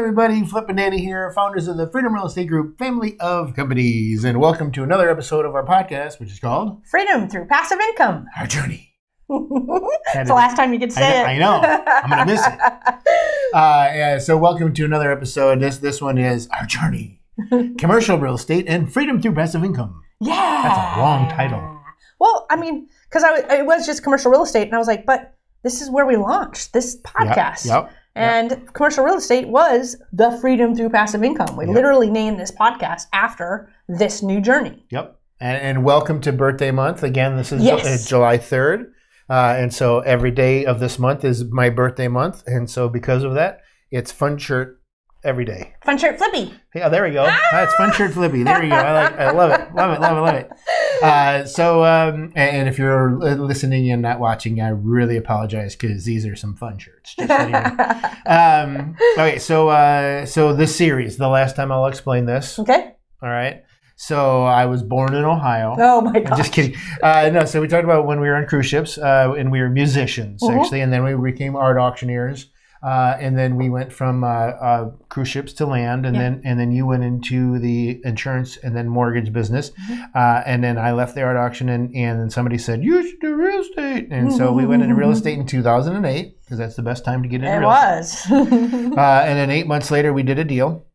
everybody, Flip and Danny here, founders of the Freedom Real Estate Group family of companies, and welcome to another episode of our podcast, which is called Freedom Through Passive Income. Our Journey. It's the last time you get to say it. I know. I'm going to miss it. So welcome to another episode. This one is Our Journey. Commercial Real Estate and Freedom Through Passive Income. Yeah. That's a long title. Well, I mean, because it was just commercial real estate, and I was like, but this is where we launched this podcast. Yep. And commercial real estate was the Freedom Through Passive Income. We literally named this podcast after this new journey. Yep. And welcome to birthday month. Again, this is July 3rd. And so every day of this month is my birthday month. And so because of that, it's Fun Shirt every day. Fun Shirt Flippy. Yeah, there we go. It's Fun Shirt Flippy. There you go. I love it. Love it. And if you're listening and not watching, I really apologize because these are some fun shirts. Just okay, so this series, the last time I'll explain this. Okay. All right. So I was born in Ohio. Oh my gosh. Just kidding. No, so we talked about when we were on cruise ships, and we were musicians actually, and then we became art auctioneers. And then we went from cruise ships to land, and then you went into the insurance and then mortgage business, and then I left the art auction, and then somebody said you should do real estate, and so we went into real estate in 2008 because that's the best time to get into real estate. It was. And then 8 months later, we did a deal.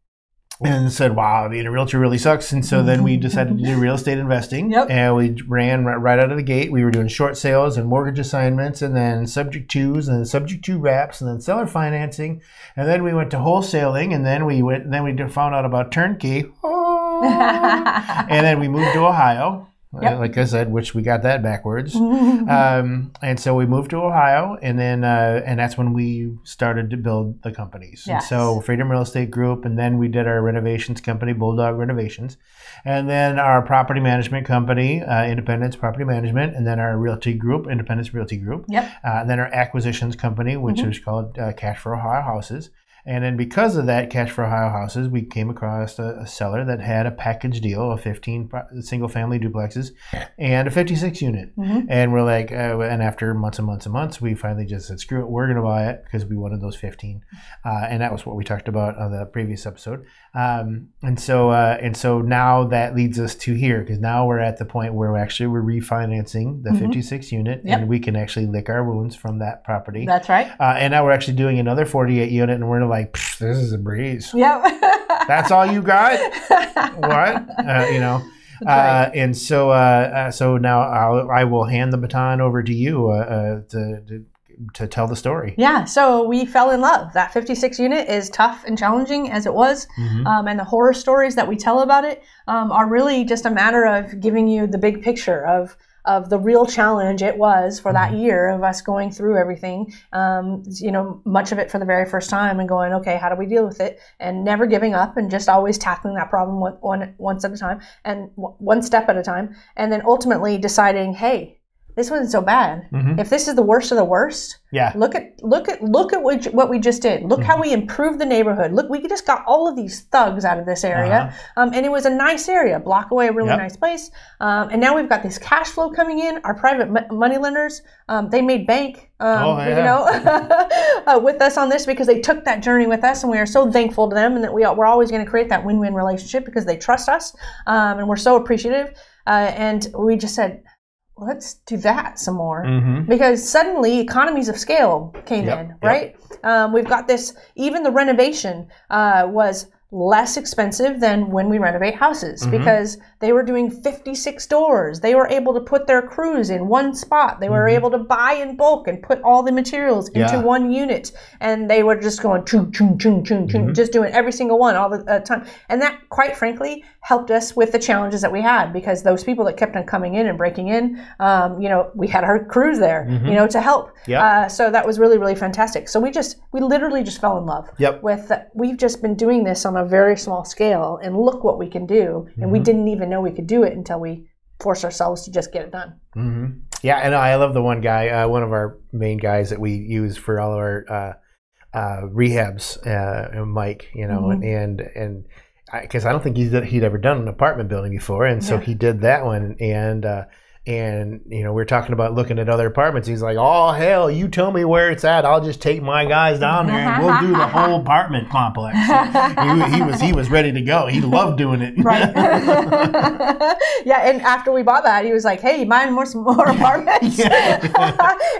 And said, wow, being a realtor really sucks. And so then we decided to do real estate investing. Yep. And we ran right out of the gate. We were doing short sales and mortgage assignments and then subject twos and then subject to wraps and then seller financing. And then we went to wholesaling and then we found out about turnkey. Oh. And then we moved to Ohio. Yep. Like I said, which we got that backwards. And so we moved to Ohio, and then and that's when we started to build the companies. Yes. And so Freedom Real Estate Group, and then we did our renovations company, Bulldog Renovations, and then our property management company, Independence Property Management, and then our realty group, Independence Realty Group. Yep. And then our acquisitions company, which is called Cash for Ohio Houses. And then because of that, Cash for Ohio Houses, we came across a seller that had a package deal of 15 single-family duplexes and a 56 unit. And we're like, and after months and months and months, we finally just said, screw it, we're going to buy it because we wanted those 15. And that was what we talked about on the previous episode. And so now that leads us to here because now we're at the point where we're refinancing the 56 unit and we can actually lick our wounds from that property. That's right. And now we're actually doing another 48 unit and we're like, this is a breeze. Yep. That's all you got? What? Right. And so now I will hand the baton over to you to tell the story. Yeah, so we fell in love. That 56 unit is tough and challenging as it was. And the horror stories that we tell about it are really just a matter of giving you the big picture of the real challenge it was for that year of us going through everything, much of it for the very first time and going, okay, how do we deal with it? And never giving up and just always tackling that problem once at a time and one step at a time. And then ultimately deciding, hey, this wasn't so bad. If this is the worst of the worst, look at what we just did. Look how we improved the neighborhood. Look, we just got all of these thugs out of this area, and it was a nice area, a block away, a really nice place. And now we've got this cash flow coming in. Our private money lenders, they made bank, with us on this because they took that journey with us, and we are so thankful to them, and that we're always going to create that win-win relationship because they trust us, and we're so appreciative. And we just said, let's do that some more because suddenly economies of scale came in, right? We've got this, even the renovation was less expensive than when we renovate houses because they were doing 56 doors. They were able to put their crews in one spot. They were able to buy in bulk and put all the materials into one unit. And they were just going chung, chung, chung, chung, chung, just doing every single one all the time. And that, quite frankly, helped us with the challenges that we had because those people that kept on coming in and breaking in, we had our crews there, to help. So that was really, really fantastic. So we literally just fell in love with, we've just been doing this on a very small scale and look what we can do. And we didn't even know we could do it until we forced ourselves to just get it done. Yeah. And I love the one guy, one of our main guys that we use for all of our rehabs, Mike, and because I don't think he'd ever done an apartment building before. And so he did that one. And And, we're talking about looking at other apartments. He's like, oh, hell, you tell me where it's at. I'll just take my guys down there and we'll do the whole apartment complex. He was ready to go. He loved doing it. Right. Yeah, and after we bought that, he was like, hey, mind some more apartments?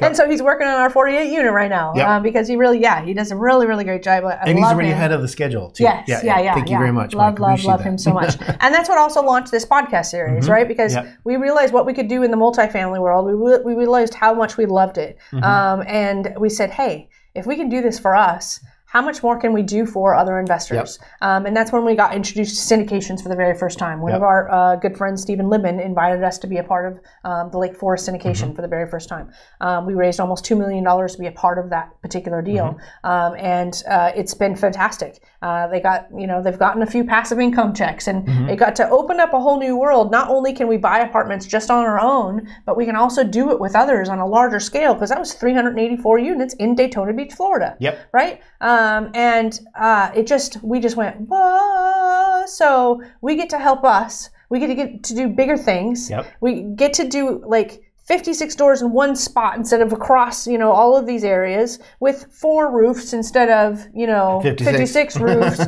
And so he's working on our 48 unit right now because he does a really, really great job. And he's already ahead of the schedule, too. Yes, yeah. Thank you very much, Love Mike. him so much. And that's what also launched this podcast series, right? Because we realized what we could do in the multifamily world. We realized how much we loved it. And we said, hey, if we can do this for us, how much more can we do for other investors? And that's when we got introduced to syndications for the very first time. One of our good friends, Stephen Libman, invited us to be a part of the Lake Forest syndication for the very first time. We raised almost $2 million to be a part of that particular deal. And it's been fantastic. They've gotten a few passive income checks, and it got to open up a whole new world. Not only can we buy apartments just on our own, but we can also do it with others on a larger scale, because that was 384 units in Daytona Beach, Florida. Right? We just went, whoa. So we get to help us. We get to do bigger things. We get to do 56 doors in one spot instead of across, all of these areas, with 4 roofs instead of, 56 roofs.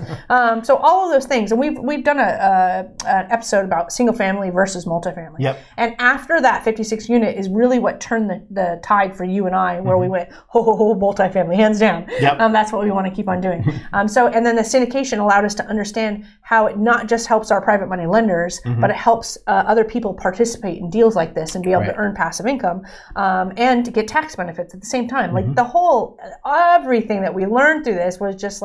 So all of those things. And we've done an episode about single family versus multifamily. And after that 56 unit is really what turned the tide for you and I, where we went, multifamily, hands down. That's what we want to keep on doing. And then the syndication allowed us to understand how it not just helps our private money lenders, but it helps other people participate in deals like this and be able to earn passive income and to get tax benefits at the same time. Everything that we learned through this was just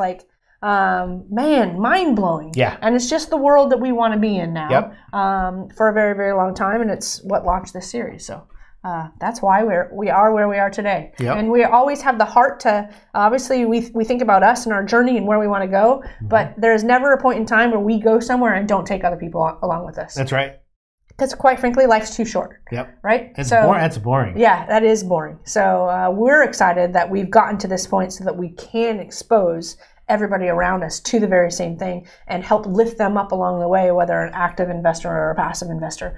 mind-blowing. And it's just the world that we want to be in now for a very, very long time, and it's what launched this series. So that's why we are where we are today. And we always have the heart to, obviously we think about us and our journey and where we want to go, but there's never a point in time where we go somewhere and don't take other people along with us. That's right. Because quite frankly, life's too short. Right? That's boring. Yeah, that is boring. So we're excited that we've gotten to this point so that we can expose everybody around us to the very same thing and help lift them up along the way, whether an active investor or a passive investor.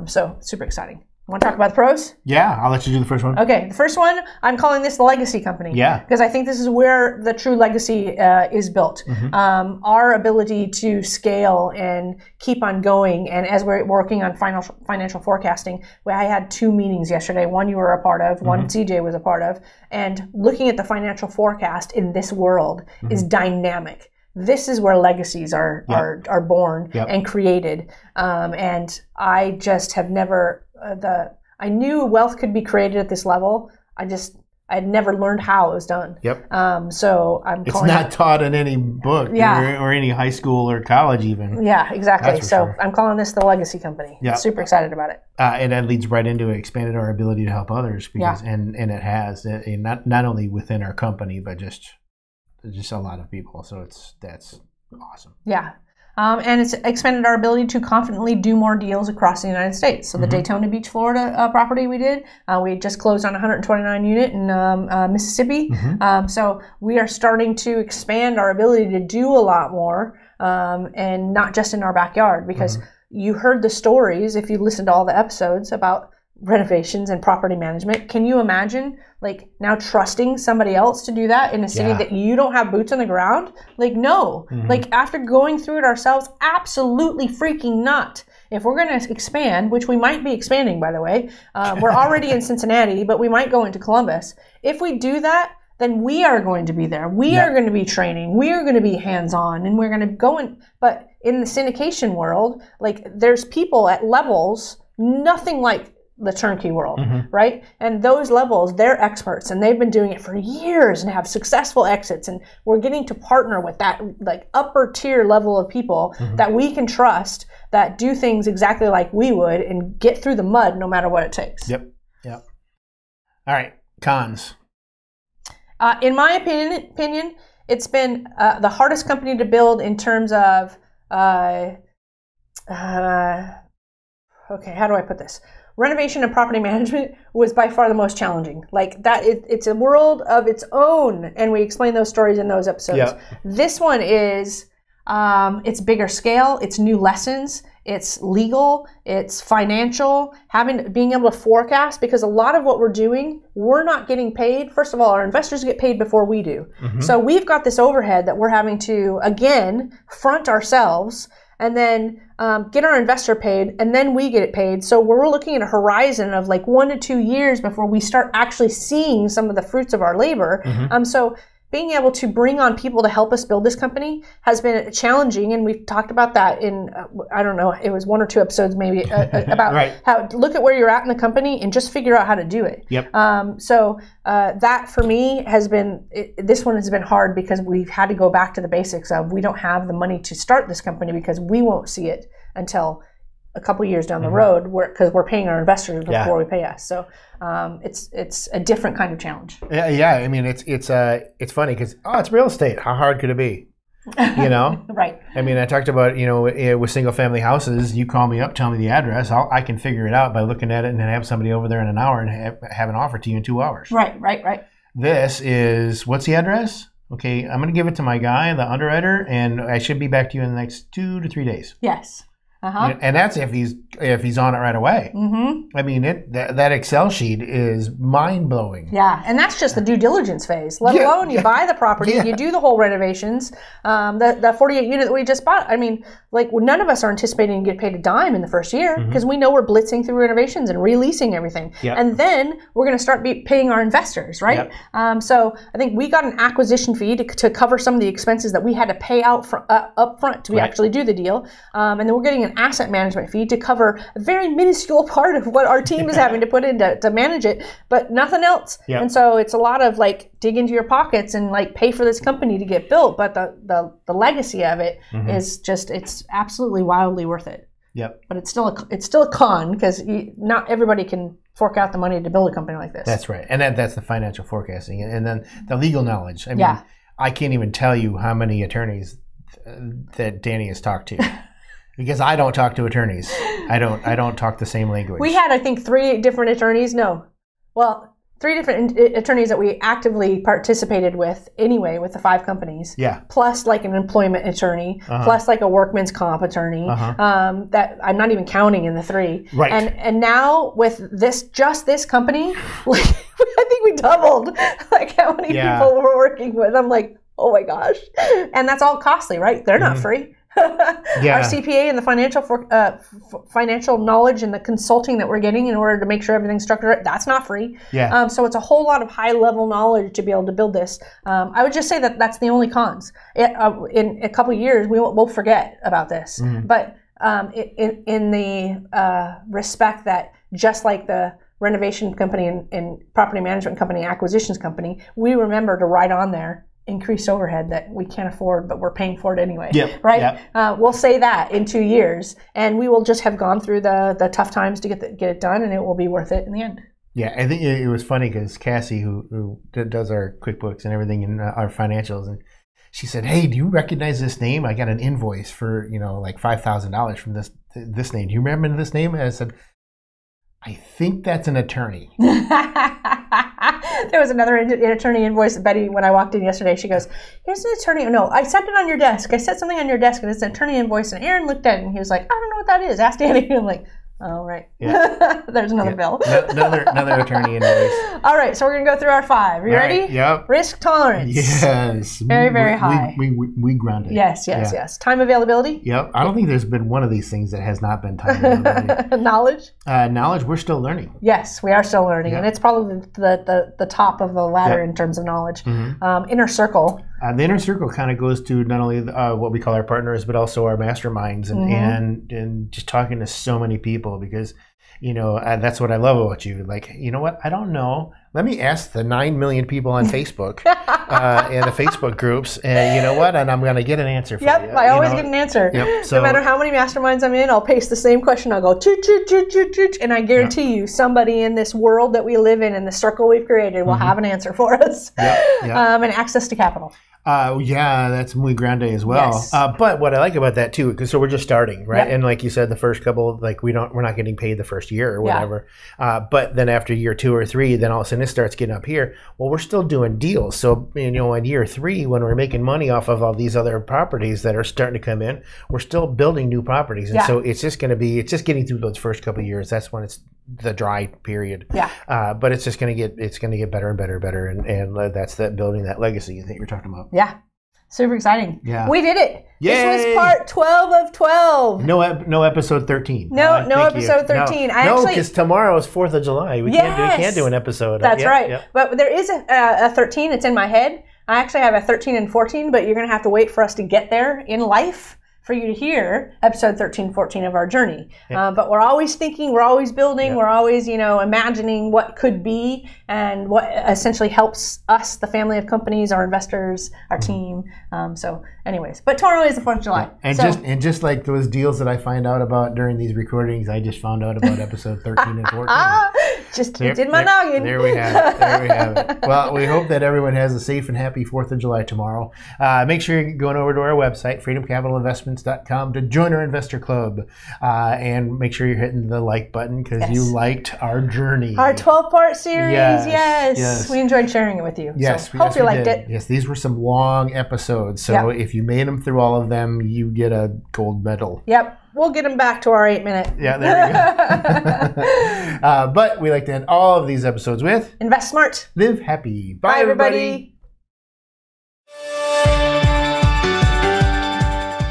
So super exciting. Want to talk about the pros? Yeah, I'll let you do the first one. Okay, the first one, I'm calling this the legacy company. Because I think this is where the true legacy is built. Our ability to scale and keep on going. And as we're working on financial forecasting, I had 2 meetings yesterday. One you were a part of, one CJ was a part of. And looking at the financial forecast in this world is dynamic. This is where legacies are born and created. And I just have never... I knew wealth could be created at this level. I'd never learned how it was done. So it's not taught in any book or any high school or college even. Yeah, exactly. So I'm calling this the legacy company. Super excited about it. And that leads right into expanded our ability to help others because and it has not only within our company but just a lot of people. So that's awesome. And it's expanded our ability to confidently do more deals across the United States. So the Daytona Beach, Florida property we did, we just closed on 129 unit in Mississippi. So we are starting to expand our ability to do a lot more and not just in our backyard, because you heard the stories, if you listened to all the episodes about renovations and property management. Can you imagine now trusting somebody else to do that in a city that you don't have boots on the ground? No. After going through it ourselves, absolutely freaking not. If we're going to expand, which we might be expanding, by the way, we're already in Cincinnati, but we might go into Columbus. If we do that, then we are going to be there. We are going to be training. We are going to be hands-on, and we're going to go in. But in the syndication world, there's people at levels, nothing like the turnkey world, right? And those levels, they're experts and they've been doing it for years and have successful exits. And we're getting to partner with that upper tier level of people that we can trust, that do things exactly like we would and get through the mud no matter what it takes. All right, cons. In my opinion, it's been the hardest company to build in terms of, okay, how do I put this? Renovation and property management was by far the most challenging. It's a world of its own, and we explain those stories in those episodes. This one is, it's bigger scale, it's new lessons, it's legal, it's financial, being able to forecast, because a lot of what we're doing, we're not getting paid. First of all, our investors get paid before we do. So we've got this overhead that we're having to, again, front ourselves and then get our investor paid, and then we get it paid. So we're looking at a horizon of like 1 to 2 years before we start actually seeing some of the fruits of our labor. So being able to bring on people to help us build this company has been challenging, and we've talked about that in, I don't know, it was 1 or 2 episodes maybe, about how to look at where you're at in the company and just figure out how to do it. So that for me has been, this one has been hard because we've had to go back to the basics of, we don't have the money to start this company because we won't see it until a couple years down the road, because we're paying our investors before we pay us. So it's a different kind of challenge. Yeah. I mean, it's funny because it's real estate. How hard could it be? You know, Right. I mean, I talked about, with single family houses. You call me up, tell me the address. I can figure it out by looking at it and then have somebody over there in an hour and have an offer to you in 2 hours. Right. This is, what's the address? Okay, I'm going to give it to my guy, the underwriter, and I should be back to you in the next 2 to 3 days. Yes. And that's if he's on it right away. I mean, that Excel sheet is mind blowing. Yeah, and that's just the due diligence phase. Let alone you buy the property, you do the whole renovations. The 48 unit that we just bought. I mean, like, none of us are anticipating to get paid a dime in the first year because we know we're blitzing through renovations and releasing everything, and then we're going to start paying our investors, right? So I think we got an acquisition fee to cover some of the expenses that we had to pay out up front to actually do the deal, and then we're getting an asset management fee to cover a very minuscule part of what our team is having to put in to manage it, but nothing else. And so it's a lot of like dig into your pockets and like pay for this company to get built, but the legacy of it is just, it's absolutely wildly worth it. But it's still a con because not everybody can fork out the money to build a company like this. That's right, and that's the financial forecasting, and then the legal knowledge. I mean, I can't even tell you how many attorneys that Danny has talked to. Because I don't talk to attorneys. I don't talk the same language. We had, I think, 3 different attorneys. 3 different attorneys that we actively participated with anyway, with the 5 companies. Plus like an employment attorney, plus like a workman's comp attorney, that I'm not even counting in the 3. And now with this company, like, I think we doubled like how many people we're working with. I'm like, oh my gosh. And that's all costly, right? They're not free. Our CPA and the financial knowledge and the consulting that we're getting in order to make sure everything's structured right, that's not free. So it's a whole lot of high level knowledge to be able to build this. I would just say that that's the only cons. In a couple of years, we'll forget about this. But in the respect that just like the renovation company and property management company, acquisitions company, we remember to write on there increased overhead that we can't afford, but we're paying for it anyway. Right? We'll say that in 2 years, and we will just have gone through the tough times to get it done, and it will be worth it in the end. I think it was funny because Cassie, who does our QuickBooks and everything in our financials, and she said, "Hey, do you recognize this name? I got an invoice for like $5,000 from this name. Do you remember this name?" And I said, "I think that's an attorney." There was another attorney invoice, Betty, when I walked in yesterday. She goes, "Here's an attorney." No, I set it on your desk. I set something on your desk, and it's an attorney invoice. And Aaron looked at it, and he was like, "I don't know what that is. Ask Danny." And I'm like, "Oh, right." There's another bill. another attorney invoice. All right, so we're going to go through our 5. Are you ready? Risk tolerance. Yes. Very, very high. We ground it. Yes. Time availability. I don't think there's been one of these things that has not been time availability. Knowledge. Knowledge, we're still learning. Yes, we are still learning, and it's probably the top of the ladder in terms of knowledge. Inner circle. The inner circle kind of goes to not only what we call our partners, but also our masterminds, and just talking to so many people, because that's what I love about you. Like, you know what? I don't know. Let me ask the 9 million people on Facebook and the Facebook groups, and you know what? And I'm going to get an answer for you. I always get an answer. So, no matter how many masterminds I'm in, I'll paste the same question. I'll go, choot, choot, choot, choot, choot, and I guarantee you somebody in this world that we live in the circle we've created, will have an answer for us. And access to capital. Yeah, that's muy grande as well. Yes. But what I like about that too, because so we're just starting, right? Yep. And like you said, the first couple, like we're not getting paid the first year or whatever. But then after year 2 or 3, then all of a sudden it starts getting up here. Well, we're still doing deals. So in year 3, when we're making money off of all these other properties that are starting to come in, we're still building new properties, and so it's just getting through those first couple of years. That's when it's the dry period. Yeah. But it's just going to get better and better and better, and that's that building that legacy that you're talking about. Yeah. Super exciting. Yeah. We did it. Yay! This was part 12 of 12. No episode 13. No Thank you. episode 13. No, because tomorrow is 4th of July. We can't do an episode. That's right. But there is a 13. It's in my head. I actually have a 13 and 14, but you're going to have to wait for us to get there in life for you to hear episode 13, 14 of our journey. But we're always thinking, we're always building, we're always, imagining what could be and what essentially helps us, the family of companies, our investors, our team. So anyways, but tomorrow is the 4th of July. And just like those deals that I find out about during these recordings, I just found out about episode 13 and 14. Just in my noggin. There we have it. Well, we hope that everyone has a safe and happy 4th of July tomorrow. Make sure you're going over to our website, freedomcapitalinvestments.com, to join our investor club. And make sure you're hitting the like button because you liked our journey. Our 12-part series. Yes. We enjoyed sharing it with you. Yes. So hope you liked it. Yes, these were some long episodes. So if you made them through all of them, you get a gold medal. Yep. We'll get them back to our 8-minute. Yeah, there we go. But we like to end all of these episodes with invest smart. Live happy. Bye everybody.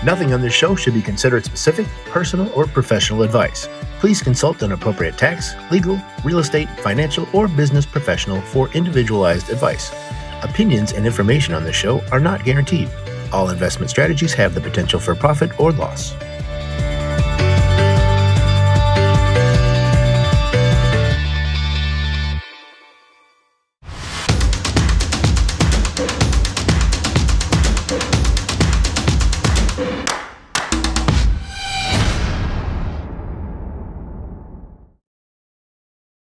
Nothing on this show should be considered specific, personal, or professional advice. Please consult an appropriate tax, legal, real estate, financial, or business professional for individualized advice. Opinions and information on this show are not guaranteed. All investment strategies have the potential for profit or loss.